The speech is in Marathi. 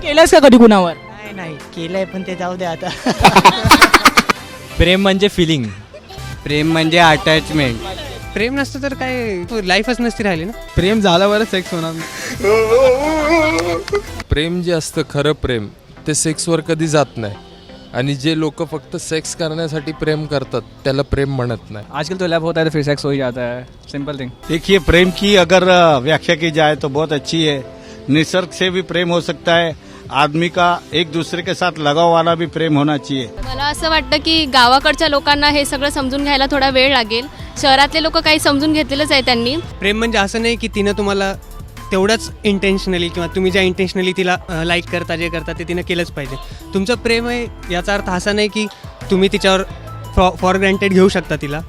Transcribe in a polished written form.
केलंस का कधी कुणावर? नाही नाही केलंय पण ते जाऊ दे आता. प्रेम म्हणजे फिलिंग. प्रेम म्हणजे अटॅचमेंट. प्रेम नसतं तर काय लाईफच नसती राहिली ना. प्रेम झाल्यावरच सेक्स होणार. प्रेम जे असतं खरं प्रेम ते सेक्सवर कधी जात नाही आणि जे लोक फक्त सेक्स करण्यासाठी प्रेम करतात त्याला प्रेम म्हणत नाही. आजकल तो लव होता है तो फिर सेक्स हो ही जाता है, सिंपल थिंग. देखिए प्रेम की अगर व्याख्या की जाए तो बहुत अच्छी है. निसर्ग से भी प्रेम हो सकता है. आदमी का एक दूसरे के साथ लगाव वाला भी प्रेम होना चाहिए. मला असं वाटतं की गावाकडच्या लोकांना हे सगळं समजून घ्यायला थोडा वेळ लागेल. शहरातले लोक काही समजून घेतलेलंच आहे त्यांनी. प्रेम म्हणजे असं नाही की तिनं तुम्हाला तेवढंच इंटेन्शनली किंवा तुम्ही ज्या इंटेन्शनली तिला लाईक करता जे करता ते तिनं केलंच पाहिजे. तुमचं प्रेम आहे याचा अर्थ असा नाही की तुम्ही तिच्यावर फॉर ग्रँटेड घेऊ शकता तिला.